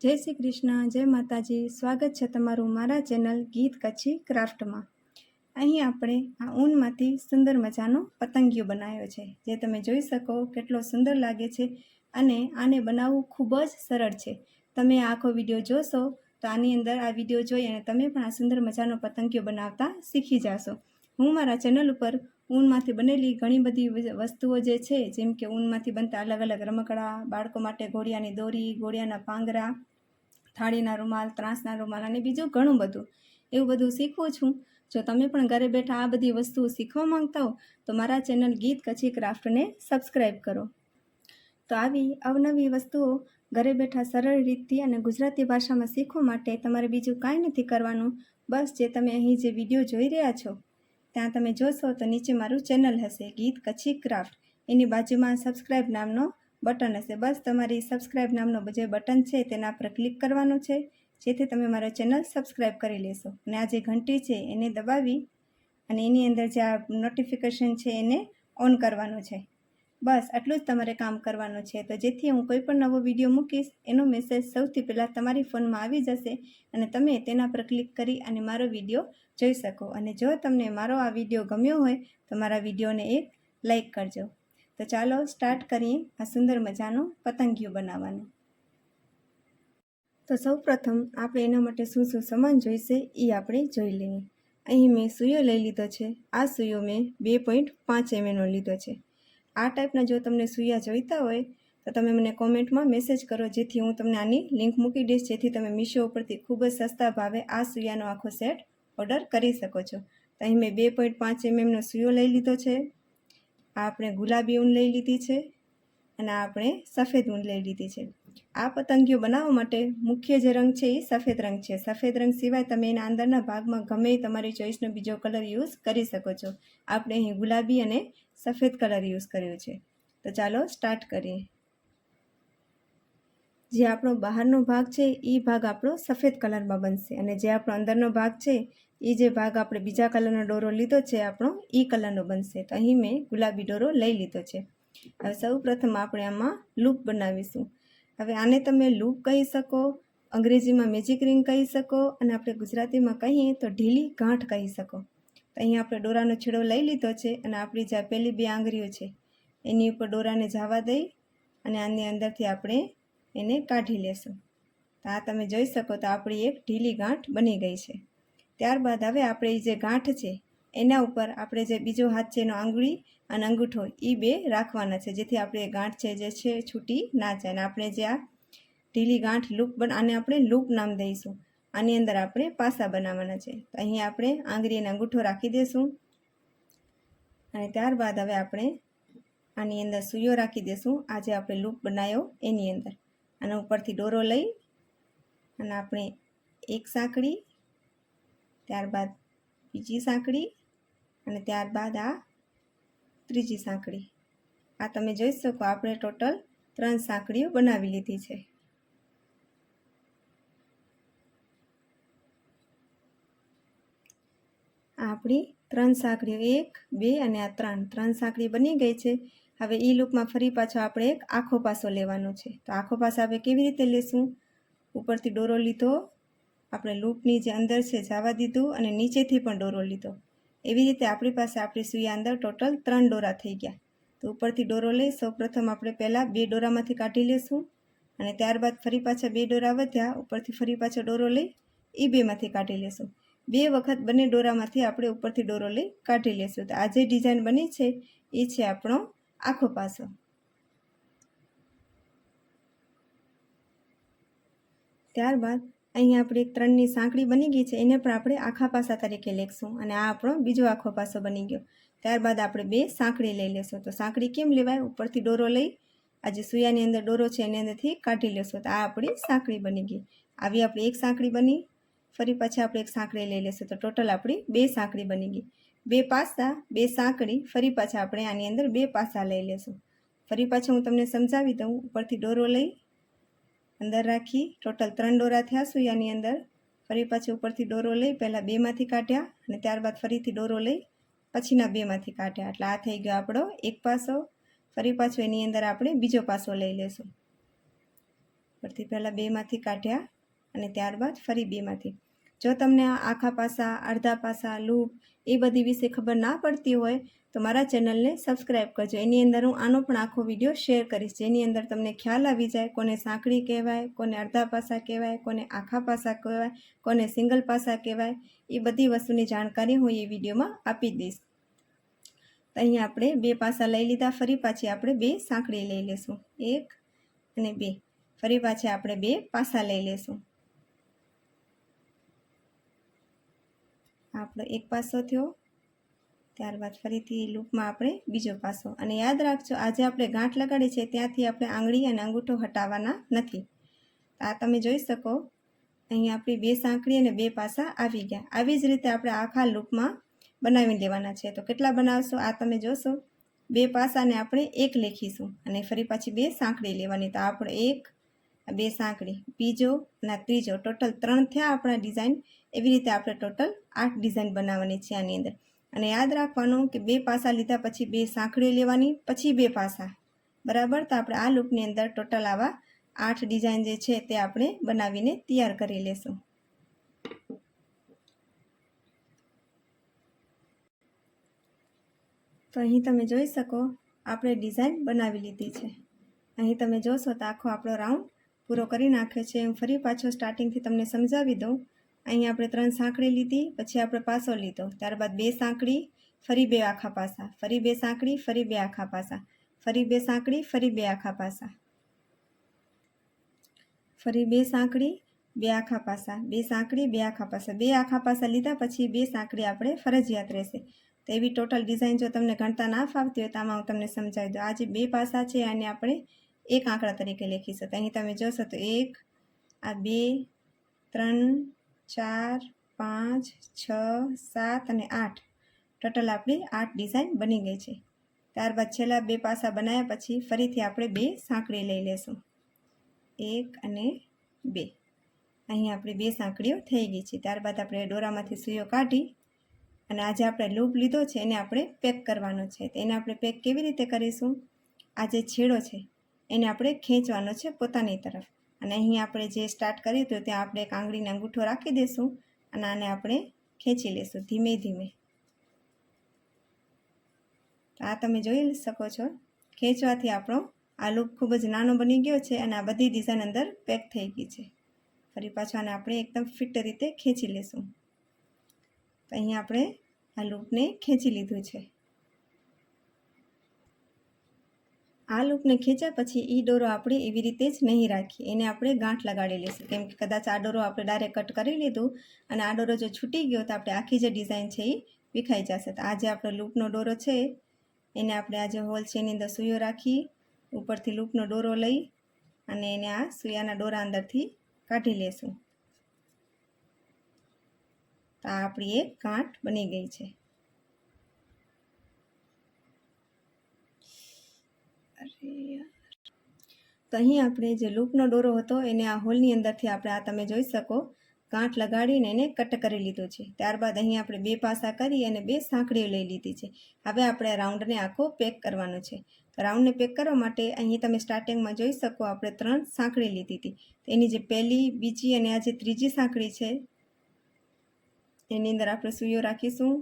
જય શ્રી કૃષ્ણ, જય માતાજી. સ્વાગત છે તમારું મારા ચેનલ ગીત કચ્છી ક્રાફ્ટમાં. અહીં આપણે આ ઊનમાંથી સુંદર મજાનો પતંગિયો બનાવ્યો છે, જે તમે જોઈ શકો કેટલો સુંદર લાગે છે અને આને બનાવવું ખૂબ જ સરળ છે. તમે આખો વિડીયો જોશો તો આની અંદર આ વિડીયો જોઈ અને તમે પણ આ સુંદર મજાનો પતંગિયો બનાવતા શીખી જશો. હું મારા ચેનલ ઉપર ઊનમાંથી બનેલી ઘણી બધી વસ્તુઓ જે છે, જેમ કે ઊનમાંથી બનતા અલગ અલગ રમકડા, બાળકો માટે ઘોડિયાની દોરી, ઘોડિયાના પાંગરા, થાળીના રૂમાલ, ત્રાંસના રૂમાલ અને બીજું ઘણું બધું એવું બધું શીખવું છું. જો તમે પણ ઘરે બેઠા આ બધી વસ્તુઓ શીખવા માંગતા હો તો મારા ચેનલ ગીત કચ્છી ક્રાફ્ટને સબસ્ક્રાઈબ કરો. તો આવી અવનવી વસ્તુઓ ઘરે બેઠા સરળ રીતથી અને ગુજરાતી ભાષામાં શીખવા માટે તમારે બીજું કાંઈ નથી કરવાનું. બસ જે તમે અહીં જે વિડીયો જોઈ રહ્યા છો ત્યાં તમે જોશો તો નીચે મારું ચેનલ હશે ગીત કચ્છી ક્રાફ્ટ, એની બાજુમાં સબસ્ક્રાઈબ નામનો બટન હશે. બસ તમારી સબસ્ક્રાઈબ નામનો જે બટન છે તેના પર ક્લિક કરવાનું છે, જેથી તમે મારો ચેનલ સબસ્ક્રાઈબ કરી લેશો. અને આ જે ઘંટી છે એને દબાવી અને એની અંદર જે આ નોટિફિકેશન છે એને ઓન કરવાનું છે. બસ આટલું જ તમારે કામ કરવાનું છે, તો જેથી હું કોઈ પણ નવો વિડીયો મૂકીશ એનો મેસેજ સૌથી પહેલાં તમારી ફોનમાં આવી જશે અને તમે તેના પર ક્લિક કરી અને મારો વિડીયો જોઈ શકો. અને જો તમને મારો આ વિડીયો ગમ્યો હોય તો મારા વિડીયોને એક લાઈક કરજો. તો ચાલો સ્ટાર્ટ કરીએ આ સુંદર મજાનું પતંગિયું બનાવવાનું. તો સૌપ્રથમ આપણે એના માટે શું શું સામાન જોઈશે એ આપણે જોઈ લઈએ. અહીં મેં સૂયો લઈ લીધો છે. આ સૂયો મેં 2.5 mm લીધો છે. આ ટાઈપના જો તમને સૂયા જોઈતા હોય તો તમે મને કોમેન્ટમાં મેસેજ કરો, જેથી હું તમને આની લિંક મૂકી દઈશ, જેથી તમે મીશો ઉપરથી ખૂબ જ સસ્તા ભાવે આ સૂયાનો આખો સેટ ઓર્ડર કરી શકો છો. તો અહીં મેં 2.5 mm સૂયો લઈ લીધો છે. આ આપણે ગુલાબી ઊન લઈ લીધી છે અને આપણે સફેદ ઊન લઈ લીધી છે. આ પતંગિયો બનાવવા માટે મુખ્ય જે રંગ છે એ સફેદ રંગ છે. સફેદ રંગ સિવાય તમે એના અંદરના ભાગમાં ગમે તમારી ચોઈસનો બીજો કલર યુઝ કરી શકો છો. આપણે અહીં ગુલાબી અને સફેદ કલર યુઝ કર્યો છે. તો ચાલો સ્ટાર્ટ કરીએ. જે આપણો બહારનો ભાગ છે એ ભાગ આપણો સફેદ કલરમાં બનશે અને જે આપણો અંદરનો ભાગ છે એ જે ભાગ આપણે બીજા કલરનો દોરો લીધો છે આપણો એ કલરનો બનશે. તો અહીં મેં ગુલાબી દોરો લઈ લીધો છે. હવે સૌ પ્રથમ આપણે આમાં લૂપ બનાવીશું. હવે આને તમે લૂપ કહી શકો, અંગ્રેજીમાં મેજિક રિંગ કહી શકો અને આપણે ગુજરાતીમાં કહીએ તો ઢીલી ગાંઠ કહી શકો. તો અહીં આપણે દોરાનો છેડો લઈ લીધો છે અને આપણી જે પહેલી 2 આંગળીઓ છે એની ઉપર દોરાને જવા દઈ અને આની અંદરથી આપણે એને કાઢી લેશું. તો આ તમે જોઈ શકો તો આપણી એક ઢીલી ગાંઠ બની ગઈ છે. ત્યારબાદ હવે આપણે જે ગાંઠ છે એના ઉપર આપણે જે બીજો હાથ છે એનો આંગળી અને અંગૂઠો એ 2 રાખવાના છે, જેથી આપણે ગાંઠ છે જે છે છૂટી ના જાય. અને આપણે જે આ ઢીલી ગાંઠ લૂપ આને આપણે લૂપ નામ દઈશું. આની અંદર આપણે પાસા બનાવવાના છે. તો અહીં આપણે આંગળી અને અંગૂઠો રાખી દઈશું અને ત્યારબાદ હવે આપણે આની અંદર સૂયો રાખી દઈશું. આ જે આપણે લૂપ બનાવ્યો એની અંદર આના ઉપરથી દોરો લઈ અને આપણે એક સાંકળી, ત્યારબાદ બીજી સાંકળી અને ત્યારબાદ આ ત્રીજી સાંકળી. આ તમે જોઈ શકો આપણે ટોટલ 3 સાંકળીઓ બનાવી લીધી છે. આ આપણી 3 સાંકળીઓ 1, 2 અને આ 3 સાંકળી બની ગઈ છે. હવે એ લૂપમાં ફરી પાછો આપણે એક આખો પાસો લેવાનો છે. તો આખો પાસો આપણે કેવી રીતે લેશું? ઉપરથી દોરો લીધો, આપણે લૂપની જે અંદર છે જવા દીધું અને નીચેથી પણ દોરો લીધો. એવી રીતે આપણી પાસે આપણી સૂયા અંદર ટોટલ 3 દોરા થઈ ગયા. તો ઉપરથી દોરો લઈ સૌપ્રથમ આપણે પહેલાં 2 દોરામાંથી કાઢી લેશું અને ત્યારબાદ ફરી પાછા 2 દોરા વધ્યા, ઉપરથી ફરી પાછો દોરો લઈ એ 2માંથી કાઢી લેશું. 2 વખત બંને દોરામાંથી આપણે ઉપરથી દોરો લઈ કાઢી લેશું. તો આ જે ડિઝાઇન બની છે એ છે આપણો આખો પાસો. ત્યારબાદ અહીં આપણે 3ની સાંકળી બની ગઈ છે, એને પણ આપણે આખા પાસા તરીકે લેખશું અને આ આપણો બીજો આખો પાસો બની ગયો. ત્યારબાદ આપણે 2 સાંકળી લઈ લેશું. તો સાંકળી કેમ લેવાય? ઉપરથી દોરો લઈ આ જે સૂયાની અંદર દોરો છે એની અંદરથી કાઢી લેશું. તો આ આપણી સાંકળી બની ગઈ. આવી આપણી એક સાંકળી બની, ફરી પાછી આપણે એક સાંકળી લઈ લેશું. તો ટોટલ આપણી 2 સાંકળી બની ગઈ. 2 પાસા, 2 સાંકળી, ફરી પાછા આપણે આની અંદર 2 પાસા લઈ લેશું. ફરી પાછું હું તમને સમજાવી દઉં. ઉપરથી દોરો લઈ અંદર રાખી ટોટલ 3 દોરા થયા સૂયાની અંદર. ફરી પાછું ઉપરથી દોરો લઈ પહેલાં 2માંથી કાઢ્યા અને ત્યારબાદ ફરીથી દોરો લઈ પછીના 2માંથી કાઢ્યા. એટલે આ થઈ ગયો આપણો એક પાસો. ફરી પાછો એની અંદર આપણે બીજો પાસો લઈ લેશું. ઉપરથી પહેલાં બેમાંથી કાઢ્યા અને ત્યારબાદ ફરી બેમાંથી. જો તમને આ આખા પાસા, અડધા પાસા, લૂપ એ બધી વિશે ખબર ના પડતી હોય તો મારા ચેનલને સબસ્ક્રાઈબ કરજો. એની અંદર હું આનો પણ આખો વિડીયો શેર કરીશ, જેની અંદર તમને ખ્યાલ આવી જાય કોને સાંકળી કહેવાય, કોને અડધા પાસા કહેવાય, કોને આખા પાસા કહેવાય, કોને સિંગલ પાસા કહેવાય. એ બધી વસ્તુની જાણકારી હું એ વિડીયોમાં આપી દઈશ. તો અહીંયા આપણે બે પાસા લઈ લીધા, ફરી પાછી આપણે બે સાંકળી લઈ લેશું, 1 અને 2. ફરી પાછી આપણે બે પાસા લઈ લેશું. આપણો એક પાસો થયો, ત્યારબાદ ફરીથી લૂપમાં આપણે બીજો પાસો. અને યાદ રાખજો, આજે આપણે ગાંઠ લગાડી છે ત્યાંથી આપણે આંગળી અને અંગૂઠો હટાવવાના નથી. આ તમે જોઈ શકો, અહીંયા આપણી બે સાંકળી અને બે પાસા આવી ગયા. આવી જ રીતે આપણે આખા લૂપમાં બનાવી લેવાના છે. તો કેટલા બનાવશો આ તમે જોશો. બે પાસાને આપણે 1 લખીશું અને ફરી પાછી બે સાંકળી લેવાની. તો આપણે 1, બે સાંકળી, બીજો અને ત્રીજો, ટોટલ 3 થયા આપણા ડિઝાઇન. એવી રીતે આપણે ટોટલ 8 ડિઝાઇન બનાવવાની છે આની અંદર. અને યાદ રાખવાનું કે બે પાસા લીધા પછી બે સાંકળી લેવાની, પછી બે પાસા, બરાબર. તો આપણે આ લૂપની અંદર ટોટલ આવા 8 ડિઝાઇન જે છે તે આપણે બનાવીને તૈયાર કરી લેશું. તો અહીં તમે જોઈ શકો આપણે ડિઝાઇન બનાવી લીધી છે. અહીં તમે જોશો તો આખો આપણો રાઉન્ડ પૂરો કરી નાખ્યો છે. હું ફરી પાછો સ્ટાર્ટિંગથી તમને સમજાવી દઉં. અહીં આપણે 3 સાંકળી લીધી, પછી આપણે પાસો લીધો, ત્યારબાદ બે સાંકળી, ફરી બે આખા પાસા, ફરી બે સાંકળી, ફરી બે આખા પાસા, ફરી બે સાંકળી, ફરી બે આખા પાસા, ફરી બે સાંકળી, બે આખા પાસા, બે સાંકળી, બે આખા પાસા. બે આખા પાસા લીધા પછી બે સાંકળી આપણે ફરજિયાત રહેશે. તો એવી ટોટલ ડિઝાઇન જો તમને ગણતા ના ફાવતી હોય તો આમાં હું તમને સમજાવી દઉં. આ જે બે પાસા છે આને આપણે એક આંકડા તરીકે લખીશું. તો અહીં તમે જોશો તો 1, આ 2, 3, 4, 5, 6, 7 અને 8. ટોટલ આપણી 8 ડિઝાઇન બની ગઈ છે. ત્યારબાદ છેલ્લા બે પાસા બનાવ્યા પછી ફરીથી આપણે બે સાંકળી લઈ લેશું, 1 અને 2. અહીં આપણી બે સાંકળીઓ થઈ ગઈ છે. ત્યારબાદ આપણે દોરામાંથી સૂયો કાઢી અને આજે આપણે લૂપ લીધો છે એને આપણે પેક કરવાનો છે. તો એને આપણે પેક કેવી રીતે કરીશું, આ જે છેડો છે એને આપણે ખેંચવાનો છે પોતાની તરફ. અને અહીં આપણે જે સ્ટાર્ટ કર્યું હતું ત્યાં આપણે એક આંગળીને અંગૂઠો રાખી દઈશું અને આને આપણે ખેંચી લઈશું ધીમે ધીમે. તો આ તમે જોઈ શકો છો, ખેંચવાથી આપણો આ લૂપ ખૂબ જ નાનો બની ગયો છે અને આ બધી ડિઝાઇન અંદર પેક થઈ ગઈ છે. ફરી પાછું આને આપણે એકદમ ફિટ રીતે ખેંચી લઈશું. તો અહીં આપણે આ લૂપને ખેંચી લીધું છે. આ લૂપને ખેંચ્યા પછી એ દોરો આપણે એવી રીતે જ નહીં રાખીએ, એને આપણે ગાંઠ લગાડી લઈશું. કેમ કે કદાચ આ દોરો આપણે ડાયરેક્ટ કટ કરી લીધું અને આ દોરો જો છૂટી ગયો તો આપણે આખી જે ડિઝાઇન છે એ વિખાઈ જશે. તો આ જે આપણો લૂપનો દોરો છે એને આપણે આ જે હોલ છે એની અંદર સૂયો રાખી ઉપરથી લૂપનો દોરો લઈ અને એને આ સૂયાના દોરા અંદરથી કાઢી લેશું. તો આ આપણી એક ગાંઠ બની ગઈ છે. તો અહીં આપણે જે લૂપનો દોરો હતો એને આ હોલની અંદરથી આપણે આ તમે જોઈ શકો ગાંઠ લગાડીને એને કટ કરી લીધો છે. ત્યારબાદ અહીં આપણે બે પાસા કરી અને બે સાંકળીઓ લઈ લીધી છે. હવે આપણે રાઉન્ડને આખો પેક કરવાનો છે. તો રાઉન્ડને પેક કરવા માટે અહીં તમે સ્ટાર્ટિંગમાં જોઈ શકો આપણે 3 સાંકળી લીધી હતી. તો એની જે પહેલી, બીજી અને આ જે ત્રીજી સાંકળી છે એની અંદર આપણે સૂયો રાખીશું,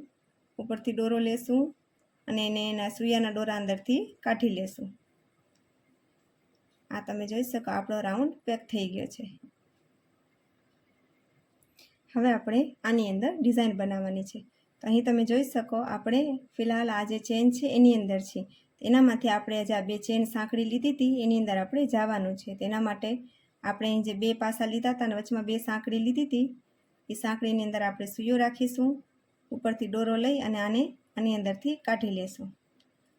ઉપરથી દોરો લેશું અને એને એના સૂયાના દોરા અંદરથી કાઢી લેશું. આ તમે જોઈ શકો આપણો રાઉન્ડ પેક થઈ ગયો છે. હવે આપણે આની અંદર ડિઝાઇન બનાવવાની છે. તો અહીં તમે જોઈ શકો આપણે ફિલહાલ આ જે ચેન છે એની અંદર છે. એનામાંથી આપણે જે આ બે ચેન સાંકળી લીધી હતી એની અંદર આપણે જવાનું છે. તેના માટે આપણે અહીં જે બે પાસા લીધા હતા અને વચમાં બે સાંકળી લીધી હતી એ સાંકળીની અંદર આપણે સૂયો રાખીશું, ઉપરથી દોરો લઈ અને આને આની અંદરથી કાઢી લેશું.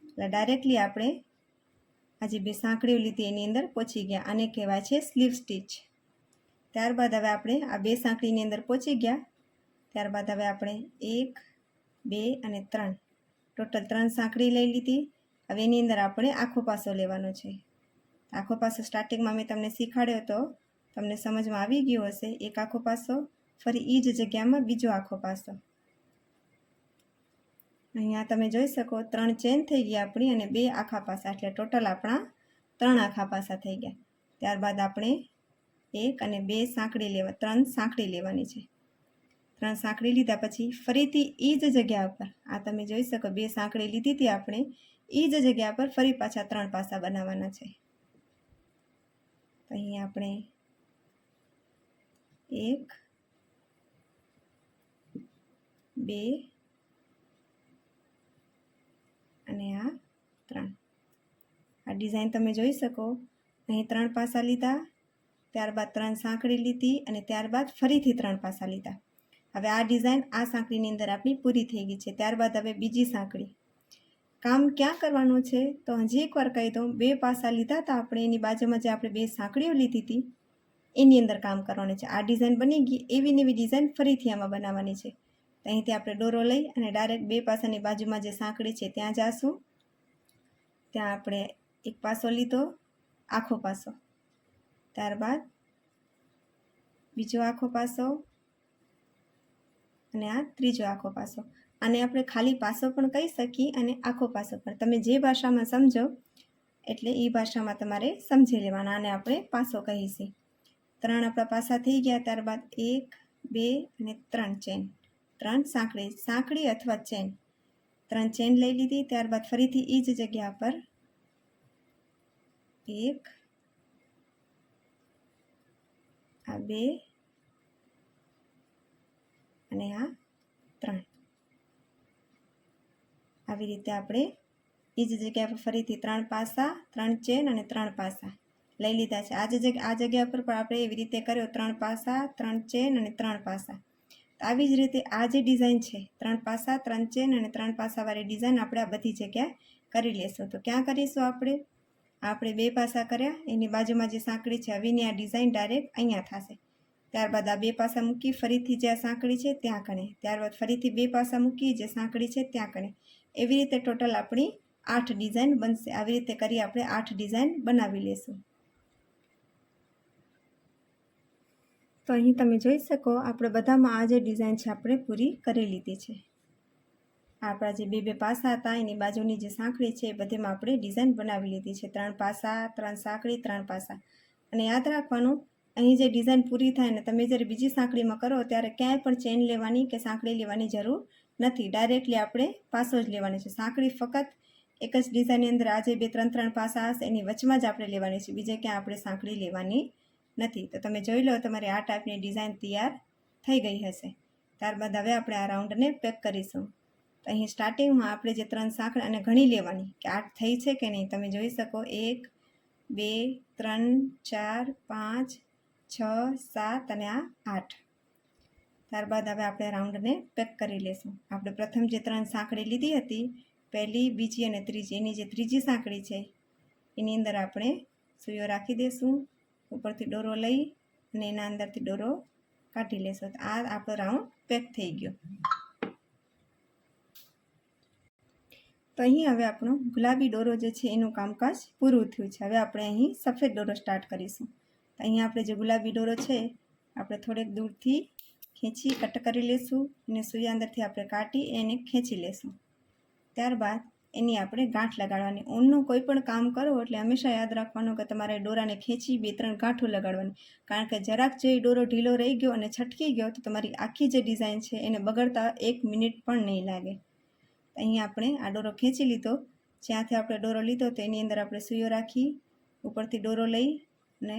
એટલે ડાયરેક્ટલી આપણે આ જે બે સાંકળીઓ લીધી એની અંદર પહોંચી ગયા. આને કહેવાય છે સ્લીવ સ્ટીચ. ત્યારબાદ હવે આપણે આ બે સાંકળીની અંદર પહોંચી ગયા. ત્યારબાદ હવે આપણે 1, 2 અને 3 ટોટલ 3 સાંકળી લઈ લીધી. હવે એની અંદર આપણે આખો પાસો લેવાનો છે. આખો પાસો સ્ટાર્ટિંગમાં મેં તમને શીખવાડ્યો હતો, તમને સમજમાં આવી ગયો હશે. એક આખો પાસો, ફરી એ જ જગ્યામાં બીજો આખો પાસો. અહીંયા તમે જોઈ શકો 3 ચેન થઈ ગયા આપણી અને 2 આખા પાસા, એટલે ટોટલ આપણા 3 આખા પાસા થઈ ગયા. ત્યારબાદ આપણે એક અને બે સાંકળી લેવા, 3 સાંકળી લેવાની છે. 3 સાંકળી લીધા પછી ફરીથી એ જ જગ્યા ઉપર, આ તમે જોઈ શકો 2 સાંકળી લીધી હતી આપણે, એ જ જગ્યા પર ફરી પાછા 3 પાસા બનાવવાના છે. અહીં આપણે 1 2 અને આ 3. આ ડિઝાઇન તમે જોઈ શકો, અહીં 3 પાસા લીધા, ત્યારબાદ 3 સાંકળી લીધી અને ત્યારબાદ ફરીથી 3 પાસા લીધા. હવે આ ડિઝાઇન આ સાંકળીની અંદર આપણી પૂરી થઈ ગઈ છે. ત્યારબાદ હવે બીજી સાંકળી. કામ ક્યાં કરવાનું છે તો હજી એકવાર કહી દઉં, 2 પાસા લીધા હતા આપણે, એની બાજુમાં જે આપણે 2 સાંકળીઓ લીધી હતી એની અંદર કામ કરવાનું છે. આ ડિઝાઇન બની ગઈ, એવી નવી ડિઝાઇન ફરીથી આમાં બનાવવાની છે. અહીંથી આપણે દોરો લઈ અને ડાયરેક્ટ 2 પાસાની બાજુમાં જે સાંકળી છે ત્યાં જાશું. ત્યાં આપણે એક પાસો લીધો, આખો પાસો, ત્યારબાદ બીજો આખો પાસો અને આ ત્રીજો આખો પાસો. આને આપણે ખાલી પાસો પણ કહી શકીએ અને આખો પાસો પણ, તમે જે ભાષામાં સમજો એટલે એ ભાષામાં તમારે સમજી લેવાના. આને આપણે પાસો કહીશું. 3 આપણા પાસા થઈ ગયા, ત્યારબાદ 1 2 અને 3 ચેન, 3 સાંકળી, સાંકળી અથવા ચેન, 3 ચેન લઈ લીધી. ત્યારબાદ ફરીથી એ જ જગ્યા પર 1 આ 2 અને આ 3. આવી રીતે આપણે એ જ જગ્યા પર ફરીથી 3 પાસા, 3 ચેન અને 3 પાસા લઈ લીધા છે. આ જગ્યા પર પણ આપણે એવી રીતે કર્યો, 3 પાસા, 3 ચેન અને 3 પાસા. આવી જ રીતે આ જે ડિઝાઇન છે, 3 પાસા, 3 ચેન અને 3 પાસાવાળી ડિઝાઇન આપણે આ બધી જગ્યાએ કરી લેશું. તો ક્યાં કરીશું આપણે? 2 પાસા કર્યા, એની બાજુમાં જે સાંકળી છે હવેની આ ડિઝાઇન ડાયરેક્ટ અહીંયા થશે. ત્યારબાદ આ 2 પાસા મૂકી ફરીથી જે સાંકળી છે ત્યાં કણે, ત્યારબાદ ફરીથી 2 પાસા મૂકી જે સાંકળી છે ત્યાં કણે. એવી રીતે ટોટલ આપણી 8 ડિઝાઇન બનશે. આવી રીતે કરી આપણે 8 ડિઝાઇન બનાવી લેશું. તો અહીં તમે જોઈ શકો, આપણે બધામાં આ જે ડિઝાઇન છે આપણે પૂરી કરી લીધી છે. આપણા જે 2 પાસા હતા એની બાજુની જે સાંકળી છે એ બધેમાં આપણે ડિઝાઇન બનાવી લીધી છે. 3 પાસા, 3 સાંકળી, 3 પાસા. અને યાદ રાખવાનું, અહીં જે ડિઝાઇન પૂરી થાય ને તમે જ્યારે બીજી સાંકળીમાં કરો ત્યારે ક્યાંય પણ ચેન લેવાની કે સાંકળી લેવાની જરૂર નથી. ડાયરેક્ટલી આપણે પાસો જ લેવાની છે. સાંકળી ફક્ત એક જ ડિઝાઇનની અંદર આ જે 2 3 પાસા હશે એની વચમાં જ આપણે લેવાની છે, બીજે ક્યાં આપણે સાંકળી લેવાની નથી. તો તમે જોઈ લો, તમારી આ ટાઈપની ડિઝાઇન તૈયાર થઈ ગઈ હશે. ત્યારબાદ હવે આપણે આ રાઉન્ડને પેક કરીશું. તો અહીં સ્ટાર્ટિંગમાં આપણે જે 3 સાંકળી અને ઘણી લેવાની કે 8 થઈ છે કે નહીં, તમે જોઈ શકો 1 2 3 4 5 6 7 અને આ 8. ત્યારબાદ હવે આપણે રાઉન્ડને પેક કરી લેશું. આપણે પ્રથમ જે 3 સાંકળી લીધી હતી, પહેલી, બીજી અને ત્રીજી, એની જે ત્રીજી સાંકળી છે એની અંદર આપણે સૂયો રાખી દઈશું. ઉપરથી દોરો લઈ અને એના અંદરથી દોરો કાઢી લેશું. તો આ આપણો રાઉન્ડ પેક થઈ ગયો. તો અહીં હવે આપણો ગુલાબી દોરો જે છે એનું કામકાજ પૂરું થયું છે. હવે આપણે અહીં સફેદ દોરો સ્ટાર્ટ કરીશું. તો અહીં આપણે જે ગુલાબી દોરો છે આપણે થોડેક દૂરથી ખેંચી કટ કરી લેશું અને સૂયા અંદરથી આપણે કાઢી એને ખેંચી લેશું. ત્યારબાદ એની આપણે ગાંઠ લગાડવાની. ઊનનું કોઈ પણ કામ કરો એટલે હંમેશા યાદ રાખવાનું કે તમારે દોરાને ખેંચી 2-3 ગાંઠો લગાડવાની, કારણ કે જરાક જો એ દોરો ઢીલો રહી ગયો અને છટકી ગયો તો તમારી આખી જે ડિઝાઇન છે એને બગડતા 1 મિનિટ પણ નહીં લાગે. અહીં આપણે આ દોરો ખેંચી લીધો, જ્યાંથી આપણે દોરો લીધો તો એની અંદર આપણે સૂયો રાખી ઉપરથી દોરો લઈ અને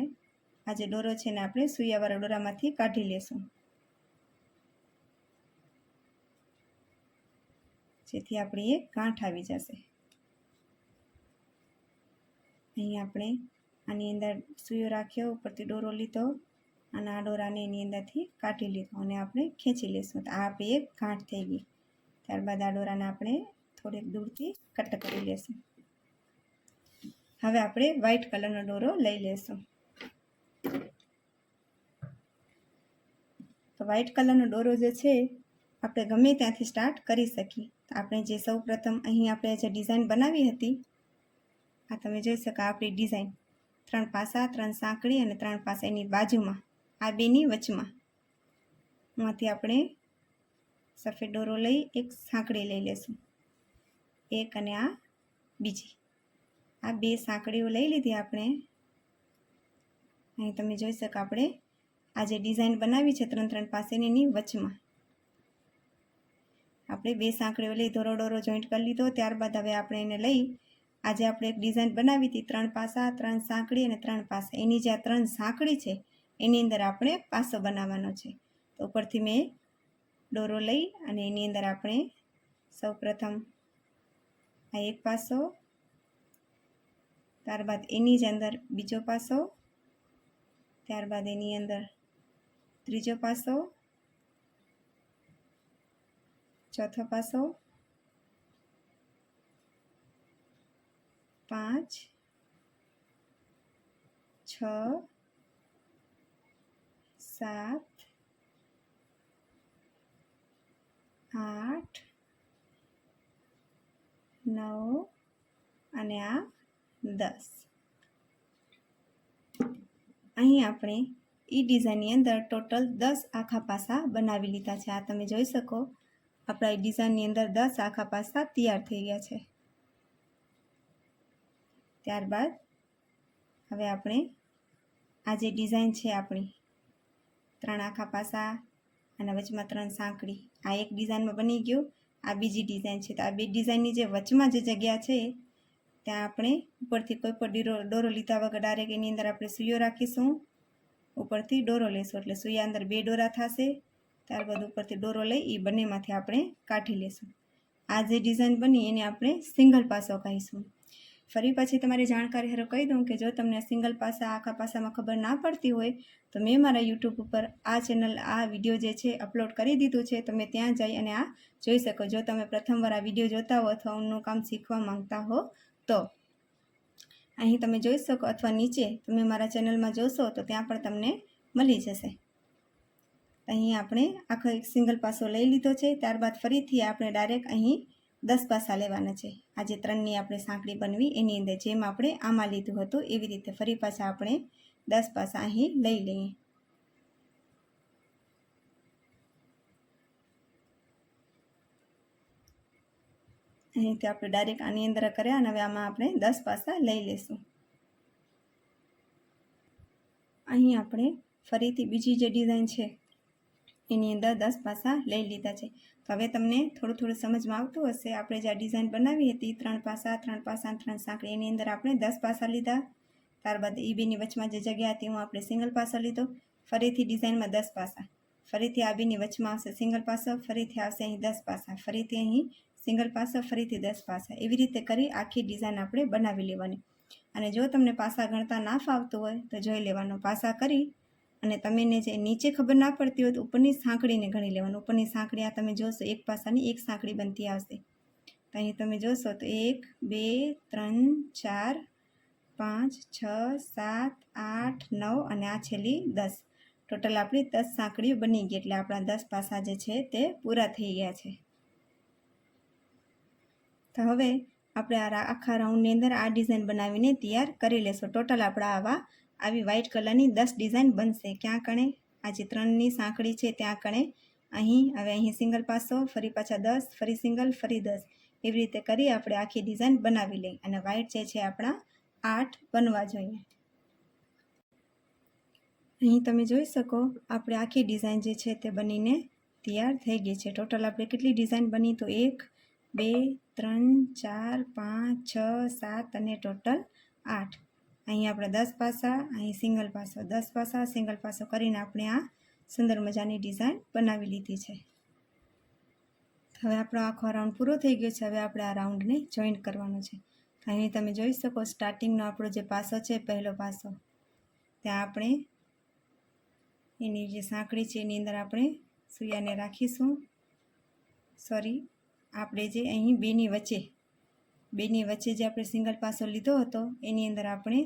આ જે દોરો છે એને આપણે સૂયાવાળા દોરામાંથી કાઢી લેશું, જેથી આપણી એક ગાંઠ આવી જશે. અહીં આપણે આની અંદર સૂયો રાખ્યો, ઉપરથી દોરો લીધો અને આ દોરાને એની અંદરથી કાઢી લીધો અને આપણે ખેંચી લેશું. તો આ આપણી એક ગાંઠ થઈ ગઈ. ત્યારબાદ આ દોરાને આપણે થોડીક દૂરથી કટ કરી લેશું. હવે આપણે વ્હાઈટ કલરનો દોરો લઈ લેશું. તો વ્હાઈટ કલરનો દોરો જે છે આપણે ગમે ત્યાંથી સ્ટાર્ટ કરી શકીએ. તો આપણે જે સૌ પ્રથમ અહીં આપણે જે ડિઝાઇન બનાવી હતી, આ તમે જોઈ શકો આપણી ડિઝાઇન 3 પાસા, 3 સાંકળી અને 3 પાસા એની બાજુમાં, આ બેની વચમાં માંથી આપણે સફેદ દોરો લઈ એક સાંકળી લઈ લેશું, એક અને આ બીજી. આ 2 સાંકળીઓ લઈ લીધી આપણે અહીં તમે જોઈ શકો આપણે આ જે ડિઝાઇન બનાવી છે 3-3 પાસેની એની વચમાં આપણે 2 સાંકળીઓ લઈ દોરો જોઈન્ટ કરી લીધો. ત્યારબાદ હવે આપણે એને લઈ આજે આપણે એક ડિઝાઇન બનાવી હતી 3 પાસા 3 સાંકળી અને 3 પાસા. એની જે આ 3 સાંકળી છે એની અંદર આપણે પાસો બનાવવાનો છે. તો ઉપરથી મેં દોરો લઈ અને એની અંદર આપણે સૌપ્રથમ આ એક પાસો, ત્યારબાદ એની જ અંદર બીજો પાસો, ત્યારબાદ એની અંદર ત્રીજો પાસો, ચોથો પાસો, 5, 6, 7, 8, 9 અને આ 10. અહીં આપણે એ ડિઝાઇનની અંદર ટોટલ 10 આખા પાસા બનાવી લીધા છે. આ તમે જોઈ શકો આપણા એ ડિઝાઇનની અંદર 10 આખા પાસા તૈયાર થઈ ગયા છે. ત્યારબાદ હવે આપણે આ જે ડિઝાઇન છે આપણી 3 આખા પાસા અને વચમાં 3 સાંકળી, આ એક ડિઝાઇનમાં બની ગયું. આ બીજી ડિઝાઇન છે. તો આ બે ડિઝાઇનની જે વચમાં જે જગ્યા છે ત્યાં આપણે ઉપરથી કોઈ પણ દોરો લીધા વગર ડાયરેક્ટ એની અંદર આપણે સૂયો રાખીશું. ઉપરથી દોરો લઈશું એટલે સૂયા અંદર 2 દોરા થશે. ત્યારબાદ ઉપરથી દોરો લઈ એ બંનેમાંથી આપણે કાઢી લેશું. આ જે ડિઝાઇન બની એને આપણે સિંગલ પાસો કહીશું. ફરી પછી તમારી જાણકારી હારું કહી દઉં કે જો તમને સિંગલ પાસા આખા પાસામાં ખબર ના પડતી હોય તો મેં મારા યુટ્યુબ ઉપર આ ચેનલ આ વિડીયો જે છે અપલોડ કરી દીધું છે. તમે ત્યાં જઈ અને આ જોઈ શકો. જો તમે પ્રથમવાર આ વિડીયો જોતા હો અથવા ઊનનું કામ શીખવા માંગતા હો તો અહીં તમે જોઈ શકો અથવા નીચે તમે મારા ચેનલમાં જોશો તો ત્યાં પણ તમને મળી જશે. અહીં આપણે આખો એક સિંગલ પાસો લઈ લીધો છે. ત્યારબાદ ફરીથી આપણે ડાયરેક્ટ અહીં 10 પાસા લેવાના છે. આ જે 3ની આપણે સાંકળી બનવી એની અંદર જેમ આપણે આમાં લીધું હતું એવી રીતે ફરી પાછા આપણે 10 પાસા અહીં લઈ લઈએ. અહીંથી આપણે ડાયરેક્ટ આની અંદર કર્યા અને હવે આમાં આપણે 10 પાસા લઈ લઈશું. અહીં આપણે ફરીથી બીજી જે ડિઝાઇન છે એની અંદર 10 પાસા લઈ લીધા છે. તો હવે તમને થોડું સમજમાં આવતું હશે. આપણે જે ડિઝાઇન બનાવી હતી 3 પાસા 3 સાંકળી એની અંદર આપણે 10 પાસા લીધા. ત્યારબાદ એ બેની વચમાં જે જગ્યા હતી હું આપણે સિંગલ પાસો લીધો. ફરીથી ડિઝાઇનમાં 10 પાસા, ફરીથી આ બેની વચમાં આવશે સિંગલ પાસો, ફરીથી આવશે અહીં 10 પાસા, ફરીથી અહીં સિંગલ પાસો, ફરીથી 10 પાસા. એવી રીતે કરી આખી ડિઝાઇન આપણે બનાવી લેવાની. અને જો તમને પાસા ગણતા ના ફાવતું હોય તો જોઈ લેવાનું. પાસા કરી અને તમને જે નીચે ખબર ના પડતી હોય તો ઉપરની સાંકળીને ગણી લેવાનું. ઉપરની સાંકળી આ તમે જોશો એક પાસાની એક સાંકળી બનતી આવશે. તો અહીં તમે જોશો તો 1, 2, 3, 4, 5, 6, 7, 8, 9 અને આ છેલ્લી 10. ટોટલ આપણી 10 સાંકળીઓ બની ગઈ એટલે આપણા 10 પાસા જે છે તે પૂરા થઈ ગયા છે. તો હવે આપણે આ આખા રાઉન્ડની અંદર આ ડિઝાઇન બનાવીને તૈયાર કરી લેશું. ટોટલ આપણા આવી વ્હાઇટ કલરની 10 ડિઝાઇન બનશે. ક્યાં કણે આ જે 3ની સાંકળી છે ત્યાં કણે અહીં હવે અહીં સિંગલ પાસો, ફરી પાછા 10, ફરી સિંગલ, ફરી 10. એવી રીતે કરી આપણે આખી ડિઝાઇન બનાવી લઈ અને વ્હાઇટ જે છે આપણા 8 બનવા જોઈએ. અહીં તમે જોઈ શકો આપણે આખી ડિઝાઇન જે છે તે બનીને તૈયાર થઈ ગઈ છે. ટોટલ આપણે કેટલી ડિઝાઇન બની તો 1, 2, 3, 4, 5, 6, 7 અને ટોટલ 8. અહીં આપણે 10 પાસા, અહીં સિંગલ પાસો, 10 પાસા સિંગલ પાસો કરીને આપણે આ સુંદર મજાની ડિઝાઇન બનાવી લીધી છે. હવે આપણો આખો રાઉન્ડ પૂરો થઈ ગયો છે. હવે આપણે આ રાઉન્ડને જોઈન્ટ કરવાનો છે. અહીં તમે જોઈ શકો સ્ટાર્ટિંગનો આપણો જે પાસો છે પહેલો પાસો ત્યાં આપણે એની જે સાંકળી છે એની અંદર આપણે સૂયાને રાખીશું. આપણે જે અહીં બેની વચ્ચે જે આપણે સિંગલ પાસો લીધો હતો એની અંદર આપણે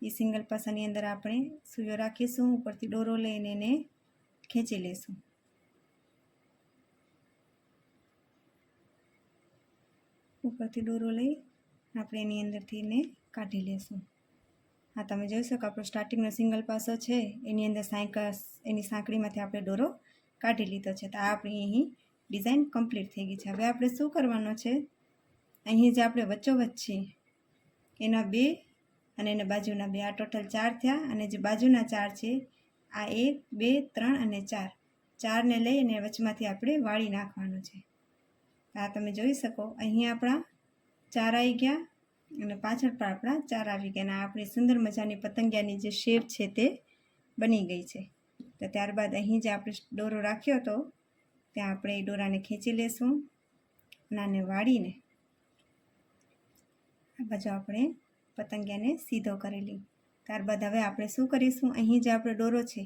એ સિંગલ પાસાની અંદર આપણે સૂયો રાખીશું. ઉપરથી દોરો લઈને એને ખેંચી લઈશું. ઉપરથી દોરો લઈ આપણે એની અંદરથી એને કાઢી લઈશું. હા તમે જોઈ શકો આપણો સ્ટાર્ટિંગનો સિંગલ પાસો છે એની અંદર એની સાંકળીમાંથી આપણે દોરો કાઢી લીધો છે. તો આ આપણી અહીં ડિઝાઇન કમ્પ્લીટ થઈ ગઈ છે. હવે આપણે શું કરવાનું છે, અહીં જે આપણે વચ્ચોવચ્ચ છે એના 2 અને એને બાજુના 2 આ ટોટલ 4 થયા અને જે બાજુના 4 છે આ 1 2 3 અને 4 4ને લઈ અને વચમાંથી આપણે વાળી નાખવાનું છે. આ તમે જોઈ શકો અહીં આપણા 4 આવી ગયા અને પાછળ પણ આપણા 4 આવી ગયા અને આપણી સુંદર મજાની પતંગિયાની જે શેપ છે તે બની ગઈ છે. તો ત્યારબાદ અહીં જે આપણે દોરો રાખ્યો હતો ત્યાં આપણે એ દોરાને ખેંચી લેશું અને આને વાળીને આ બાજુ આપણે પતંગિયાને સીધો કરી લઈ. ત્યારબાદ હવે આપણે શું કરીશું, અહીં જે આપણો દોરો છે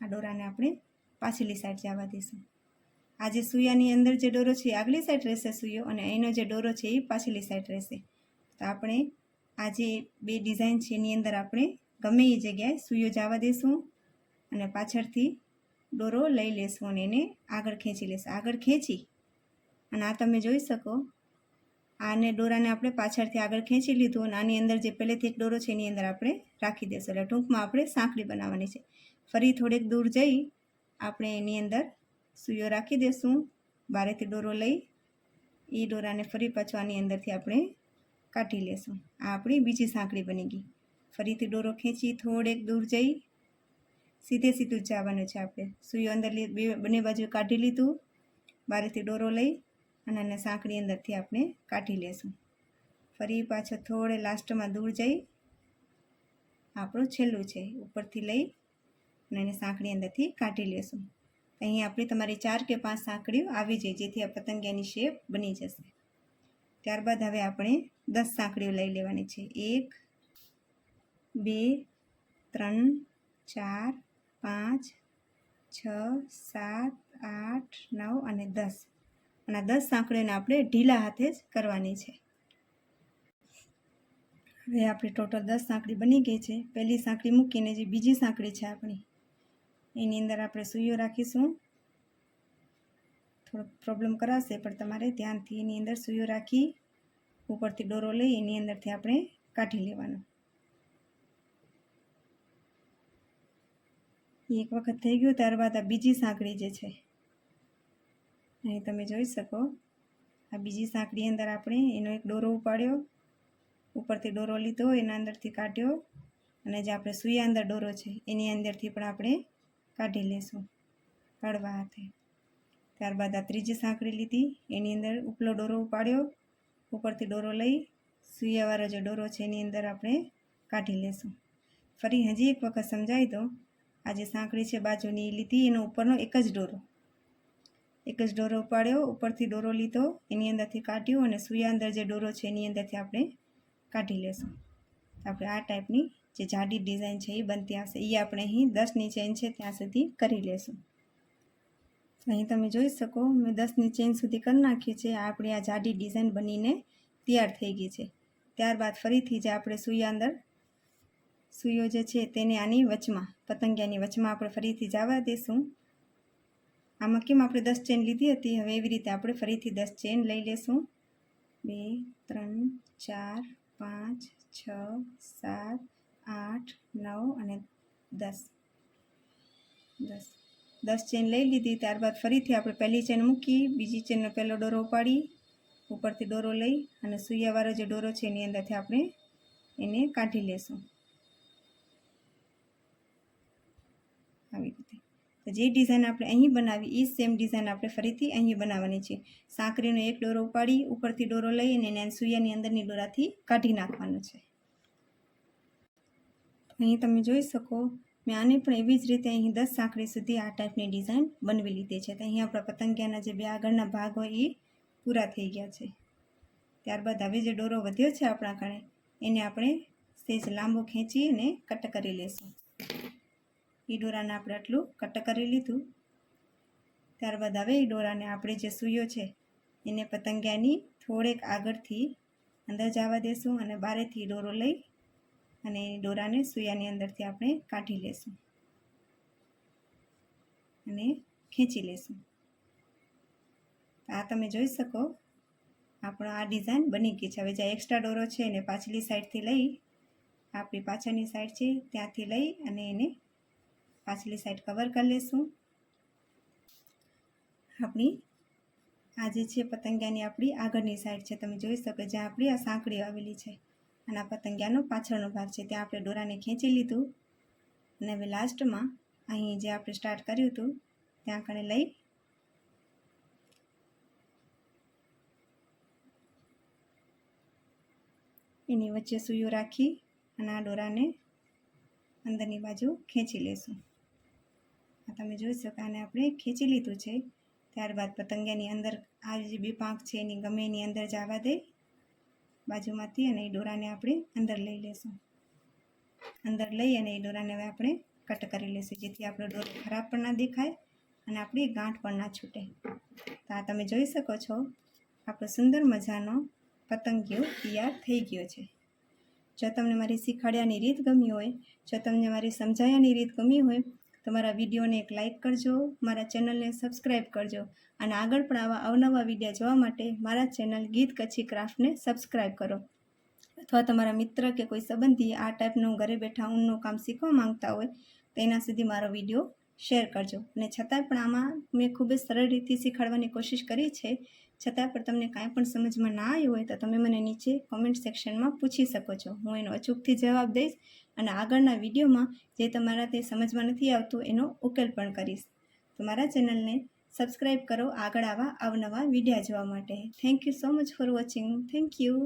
આ દોરાને આપણે પાછળની સાઈડ જવા દઈશું. આ જે સૂયાની અંદર જે દોરો છે એ આગલી સાઈડ રહેશે સૂયો અને અહીંનો જે દોરો છે એ પાછળની સાઈડ રહેશે. તો આપણે આ જે 2 ડિઝાઇન છે એની અંદર આપણે ગમે એ જગ્યાએ સૂયો જવા દઈશું અને પાછળથી દોરો લઈ લેશું અને એને આગળ ખેંચી લેશું. આગળ ખેંચી અને આ તમે જોઈ શકો આને દોરાને આપણે પાછળથી આગળ ખેંચી લીધું અને આની અંદર જે પહેલેથી એક દોરો છે એની અંદર આપણે રાખી દઈશું. એટલે ટૂંકમાં આપણે સાંકળી બનાવવાની છે. ફરી થોડેક દૂર જઈ આપણે એની અંદર સૂયો રાખી દઈશું. બારેથી દોરો લઈ એ દોરાને ફરી પાછું આની અંદરથી આપણે કાઢી લેશું. આ આપણી બીજી સાંકળી બની ગઈ. ફરીથી દોરો ખેંચી થોડેક દૂર જઈ સીધે સીધું જ જવાનું છે. આપણે સૂયો અંદર બંને બાજુ કાઢી લીધું, બારેથી દોરો લઈ અને આને સાંકળી અંદરથી આપણે કાઢી લેશું. ફરી પાછો થોડે લાસ્ટમાં દૂર જઈ આપણું છેલ્લું છે ઉપરથી લઈ અને એને સાંકળી અંદરથી કાઢી લેશું. અહીં આપણી તમારી 4 કે 5 સાંકળીઓ આવી જાય જેથી આ પતંગિયાની શેપ બની જશે. ત્યારબાદ હવે આપણે 10 સાંકળીઓ લઈ લેવાની છે. 1 2 3 4 5 6 7 8 9 અને 10 અને 10 સાંકળીઓને આપણે ઢીલા હાથે જ કરવાની છે. હવે આપણી ટોટલ 10 સાંકળી બની ગઈ છે. પહેલી સાંકળી મૂકીને જે બીજી સાંકળી છે આપણી એની અંદર આપણે સૂયો રાખીશું. થોડો પ્રોબ્લેમ કરાશે પણ તમારે ધ્યાનથી એની અંદર સૂયો રાખી ઉપરથી દોરો લઈ એની અંદરથી આપણે કાઢી લેવાનો. એક વખત થઈ ગયું ત્યારબાદ આ બીજી સાંકળી જે છે અહીં તમે જોઈ શકો આ બીજી સાંકળી અંદર આપણે એનો એક દોરો ઉપાડ્યો, ઉપરથી દોરો લીધો એના અંદરથી કાઢ્યો અને જે આપણે સૂયા અંદર દોરો છે એની અંદરથી પણ આપણે કાઢી લેશું હળવા હાથે. ત્યારબાદ આ ત્રીજી સાંકળી લીધી એની અંદર ઉપલો દોરો ઉપાડ્યો, ઉપરથી દોરો લઈ સૂયાવાળો જે દોરો છે એની અંદર આપણે કાઢી લેશું. ફરી હજી એક વખત સમજાવી દો. આ જે સાંકળી છે બાજુની લીધી એનો ઉપરનો એક જ દોરો ઉપાડ્યો, ઉપરથી દોરો લીધો એની અંદરથી કાઢ્યો અને સૂયા અંદર જે દોરો છે એની અંદરથી આપણે કાઢી લેશું. આપણે આ ટાઈપની જે જાડી ડિઝાઇન છે એ બનતી આવશે. એ આપણે અહીં 10ની ચેન છે ત્યાં સુધી કરી લેશું. અહીં તમે જોઈ શકો મેં 10ની ચેન સુધી કરી નાખી છે. આપણી આ જાડી ડિઝાઇન બનીને તૈયાર થઈ ગઈ છે. ત્યારબાદ ફરીથી જે આપણે સૂયો જે છે તેને આની વચમાં પતંગિયાની વચમાં આપણે ફરીથી જવા દઈશું. આમાં કેમ આપણે 10 ચેન લીધી હતી હવે એવી રીતે આપણે ફરીથી 10 ચેન લઈ લેશું. 2 3 4 5 6 7 8 9 અને 10 ચેન લઈ લીધી. ત્યારબાદ ફરીથી આપણે પહેલી ચેન મૂકી, બીજી ચેનનો પહેલો દોરો ઉપાડી ઉપરથી દોરો લઈ અને સૂયાવાળો જે દોરો છે એની અંદરથી આપણે એને કાઢી લેશું આવી રીતે. તો જે ડિઝાઇન આપણે અહીં બનાવી એ સેમ ડિઝાઇન આપણે ફરીથી અહીં બનાવવાની છે. સાંકળીનો એક દોરો ઉપાડી ઉપરથી દોરો લઈ અને એને સૂયાની અંદરની દોરાથી કાઢી નાખવાનો છે. અહીં તમે જોઈ શકો મેં આને પણ એવી જ રીતે અહીં 10 સાંકળી સુધી આ ટાઈપની ડિઝાઇન બનાવી લીધી છે. તો અહીં આપણા પતંગિયાના જે 2 આગળના ભાગ હોય એ પૂરા થઈ ગયા છે. ત્યારબાદ હવે જે દોરો વધ્યો છે આપણા કણે એને આપણે સહેજ લાંબો ખેંચી અને કટ કરી લેશું. એ દોરાને આપણે આટલું કટ કરી લીધું. ત્યારબાદ હવે એ દોરાને આપણે જે સૂયો છે એને પતંગિયાની થોડેક આગળથી અંદર જવા દેશું અને બારેથી દોરો લઈ અને દોરાને સૂયાની અંદરથી આપણે કાઢી લેશું અને ખેંચી લેશું. આ તમે જોઈ શકો આપણો આ ડિઝાઇન બની ગઈ છે. હવે જે એક્સ્ટ્રા દોરો છે એને પાછલી સાઈડથી લઈ આપણી પાછળની સાઈડ છે ત્યાંથી લઈ અને એને પાછલી સાઈડ કવર કરી લેશું. આપણી આ જે છે પતંગિયાની આપણી આગળની સાઈડ છે તમે જોઈ શકો જ્યાં આપણી આ સાંકળી આવેલી છે અને આ પતંગિયાનો પાછળનો ભાગ છે ત્યાં આપણે દોરાને ખેંચી લીધું અને હવે લાસ્ટમાં અહીં જે આપણે સ્ટાર્ટ કર્યું હતું ત્યાં કણે લઈ એની વચ્ચે સૂયો રાખી અને આ દોરાને અંદરની બાજુ ખેંચી લેશું. આ તમે જોઈ શકો આને આપણે ખેંચી લીધું છે. ત્યારબાદ પતંગિયાની અંદર આ જે બે પાંખ છે એની ગમે એની અંદર જવા દે બાજુમાંથી અને એ દોરાને આપણે અંદર લઈ લેશું. અંદર લઈ અને એ દોરાને હવે આપણે કટ કરી લેશું જેથી આપણો દોરો ખરાબ પણ ના દેખાય અને આપણી ગાંઠ પણ ના છૂટે. તો આ તમે જોઈ શકો છો આપણો સુંદર મજાનો પતંગિયો તૈયાર થઈ ગયો છે. જો તમને મારી શીખવાડ્યાની રીત ગમી હોય, જો તમને મારી સમજાયાની રીત ગમી હોય તો મારા વિડીયોને એક લાઇક કરજો, મારા ચેનલને સબસ્ક્રાઈબ કરજો અને આગળ પણ આવા અવનવા વિડીયો જોવા માટે મારા ચેનલ ગીત કચ્છી ક્રાફ્ટને સબસ્ક્રાઈબ કરો. અથવા તમારા મિત્ર કે કોઈ સંબંધી આ ટાઈપનું ઘરે બેઠા ઊનનું કામ શીખવા માંગતા હોય તો એના સુધી મારો વિડીયો શેર કરજો. અને છતાંય પણ આમાં મેં ખૂબ જ સરળ રીતે શીખવાડવાની કોશિશ કરી છે. છતાં પણ તમને કાંઈ પણ સમજમાં ના આવ્યું હોય તો તમે મને નીચે કોમેન્ટ સેક્શનમાં પૂછી શકો છો. હું એનો અચૂકથી જવાબ દઈશ અને આગળના વિડીયોમાં જે તમારાથી સમજમાં નથી આવતું એનો ઉકેલ પણ કરીશ. તો મારા ચેનલને સબસ્ક્રાઈબ કરો આગળ આવા અવનવા વિડીયો જોવા માટે. Thank you so much for watching. Thank you.